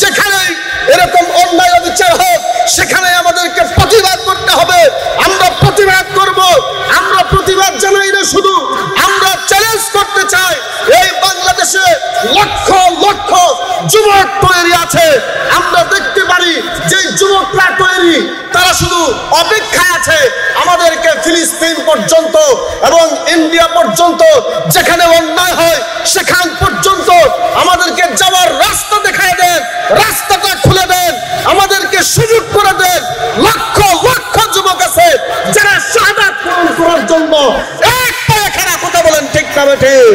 যেখানে এরকম অন্যায় অবিচার হোক সেখানে আমাদেরকে প্রতিবাদ করতে হবে। আমরা প্রতিবাদ করব। আমরা প্রতিবাদ জানাই না, শুধু আমরা চ্যালেঞ্জ করতে চাই। এই বাংলাদেশে লক্ষ লক্ষ যুবক তৈরি আছে। আমরা দেখতে পারি যে যুবকরা তৈরি, তারা শুধু অপেক্ষায় আছে আমাদেরকে ফিলিস্তিন পর্যন্ত এবং ইন্ডিয়া পর্যন্ত যেখানে অন্যায় হয় সেখান পর্যন্ত আমাদেরকে যাওয়ার রাস্তা দেখায় দেন, রাস্তাটা খুলে দেন, আমাদেরকে সুযোগ করে দেন। লক্ষ লক্ষ যুবক আছে যারা শাহাদাত পূরণ করার জন্য এক পায়ে খাড়া। কথা বলেন ঠিক না বেঠিক?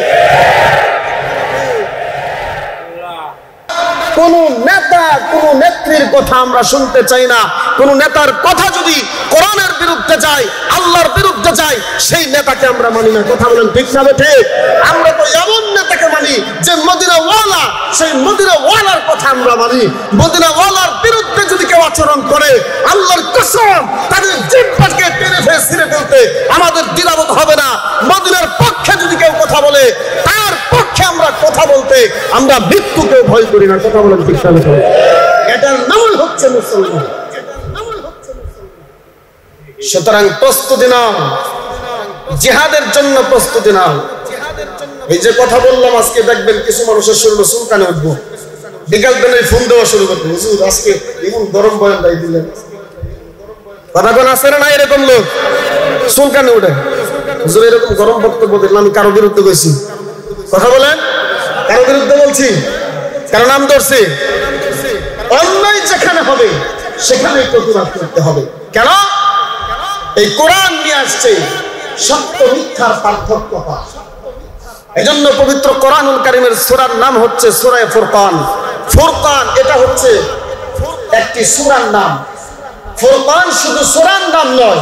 কোন নেতা কোন নেত্রীর কথা আমরা শুনতে চাই না। কোন নেতার কথা যদি কোরআনের বিরুদ্ধে যায়, আল্লাহর বিরুদ্ধে যায়, সেই নেতাকে আমরা মানি না। কথা বলেন ঠিক না ঠিক? আমরা তো এমন নেতাকে মানি যে মদিনাওয়ালা, সেই মদিনাওয়ালার কথা আমরা মানি। মদিনাওয়ালার বিরুদ্ধে যদি কেউ আচরণ করে, আল্লাহর কসম তাদের জিহ্বাকে টেনে ছিঁড়ে ফেলতে আমাদের দ্বিধাবোধ হবে না। মদিনার পক্ষে যদি কেউ কথা বলে, তার পক্ষে আমরা কথা বলতে আমরা মৃত্যুকে ভয় করি না। কথা বলেন ঠিক না? এটার নামই হচ্ছে মুসলমান। সুতরাং প্রস্তুতি নাও, জিহাদের জন্য প্রস্তুতি নাও। এই যে কথা বললাম, আজকে দেখবেন কিছু মানুষের শরীরে চুলকানি উঠবো, বিকাল বেলায় ফোন দেওয়া শুরু করবো, হুজুর আজকে এমন গরম বয়ান দাই দিলেন। কথা কোন আছে না? এরকম লোক চুলকানি উঠে, হুজুর এরকম গরম বক্তব্য দেখলাম, আমি কারো বিরুদ্ধে কইছি। কথা বলেন, কারো বিরুদ্ধে বলছি, কারো নাম ধরছি। অন্যায় যেখানে হবে সেখানে প্রতিবাদ করতে হবে। কেন? এই কোরআন নিয়ে আসছে সত্য মিথ্যার পার্থক্য। এজন্য পবিত্র কোরআনুল কারীমের সূরার নাম হচ্ছে সূরা ফুরকান। ফুরকান এটা হচ্ছে একটি সূরার নাম। ফুরকান শুধু সূরার নাম নয়,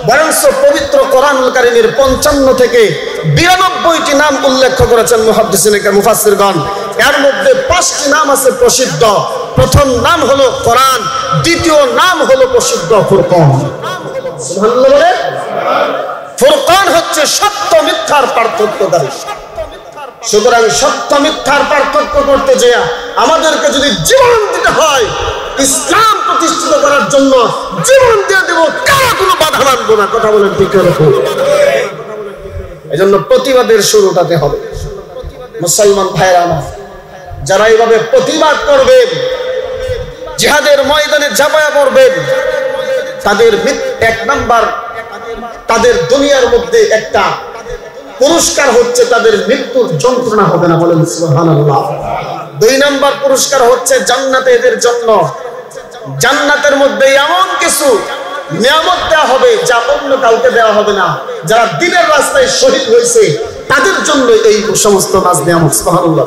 বরং পবিত্র কোরআনুল কারীমের 55 থেকে 92টি নাম উল্লেখ করেছেন মুহাদ্দিসিন মুফাসসিরগণ। এর মধ্যে 5টি নাম আছে প্রসিদ্ধ। প্রথম নাম হলো কোরআন, দ্বিতীয় নাম হলো প্রসিদ্ধ ফুরকান। সুবহানাল্লাহ। ফুরকান হচ্ছে সত্য মিথ্যার পার্থক্যকারী। সুতরাং সত্য মিথ্যার পার্থক্য করতে যে আমাদেরকে যদি জীবন দিতে হয়, ইসলাম প্রতিষ্ঠিত করার জন্য জীবন দিয়ে দেব, কারো কোনো বাধা মানব না। কথা বলেন ঠিক না? এজন্য প্রতিবাদের শুরুটাতে হবে। মুসলমান ভাইরা আমার, যারা এইভাবে প্রতিবাদ করবেন, জিহাদের ময়দানে ঝাঁপায়া পড়বেন, তাদের এক নাম্বার, তাদের দুনিয়ার মধ্যে একটা পুরস্কার হচ্ছে তাদের মৃত্যুর যন্ত্রণা হবে না। বলেন সুবহানাল্লাহ। 2 নাম্বার পুরস্কার হচ্ছে জান্নাতে এদের জন্য। জান্নাতের মধ্যে এমন কিছু নিয়ামত দেওয়া হবে যা অন্য কাউকে দেওয়া হবে না। যারা দ্বীনের রাস্তায় শহীদ হয়েছে তাদের জন্য এই সমস্ত নাজ নিয়ামত। সুবহানাল্লাহ।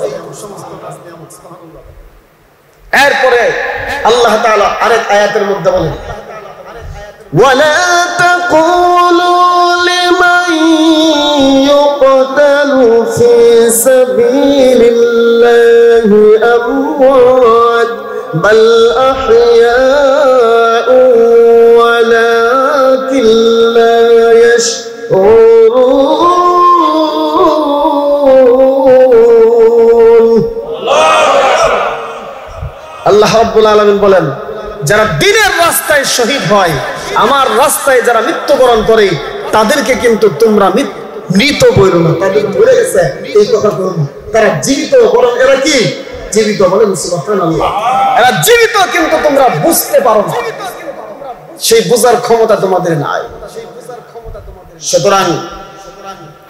এরপরে আল্লাহ তাআলা আরেক আয়াতের মধ্যে বলেন, ওয়ালা তাকুলু লিমান ইউকতালু ফি সাবিলিল্লাহি আমওয়াত বাল আহইয়াউ ওয়ালাকিন লা ইয়াশউরুন। আল্লাহ রাব্বুল আলামিন বলেন, যারা দ্বীনের রাস্তায় শহীদ হয়, আমার রাস্তায় যারা মৃত্যুবরণ করে, তাদেরকে কিন্তু তোমরা মৃত বলো না। তাদের মরে গেছে এই কথা বলো না, তারা জীবিত। বরং এরা কি জীবিত? বলেন সুবহানাল্লাহ। এরা জীবিত, কিন্তু তোমরা বুঝতে পারো না, সেই বুঝার ক্ষমতা তোমাদের নাই। সুতরাং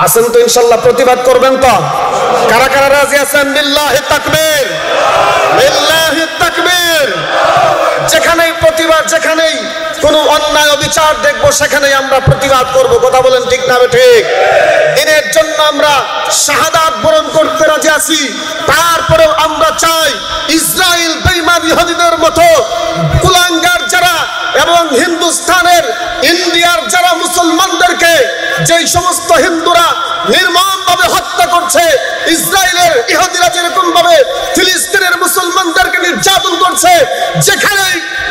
আছেন তো ইনশাআল্লাহ, প্রতিবাদ করবেন তো? কারা কারা রাজি আছেন? লিল্লাহি তাকবীর, লিল্লাহি তাকবীর। যেখানেই প্রতিবাদ, যেখানেই কোনো অন্যায় অবিচার দেখবো, সেখানেই আমরা প্রতিবাদ করব। কথা বলেন ঠিক না ঠিক? দিনের জন্য আমরা শাহাদাত বরণ করতে রাজি আছি। তারপরেও আমরা চাই ইসরায়েল বেঈমান ইহুদিদের মতো কুলাঙ্গার যারা, এবং হিন্দুস্তানের, ইন্ডিয়ার যারা মুসলমানদেরকে, যেই সমস্ত হিন্দুরা নির্মমভাবে হত্যা করছে, ইসরায়েলের ইহুদিরা যেরকম ভাবে ফিলিস্তিনের মুসলমানদেরকে নির্যাতন করছে, যেখানে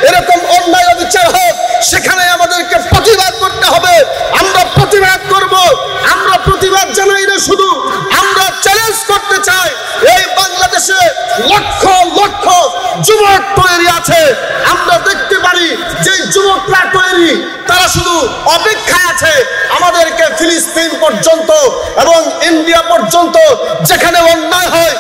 এরকম অন্যায় অবিচার হোক সেখানে আমাদেরকে প্রতিবাদ করতে হবে। আমরা প্রতিবাদ করব। আমরা প্রতিবাদ জানাই না, শুধু আমরা চ্যালেঞ্জ করতে চাই। এই বাংলাদেশে লক্ষ লক্ষ আছে, আমরা দেখতে পারি যে যুবকরা তৈরি, তারা শুধু অপেক্ষায় আছে আমাদেরকে ফিলিস্তিন পর্যন্ত এবং ইন্ডিয়া পর্যন্ত যেখানে অন্যায় হয়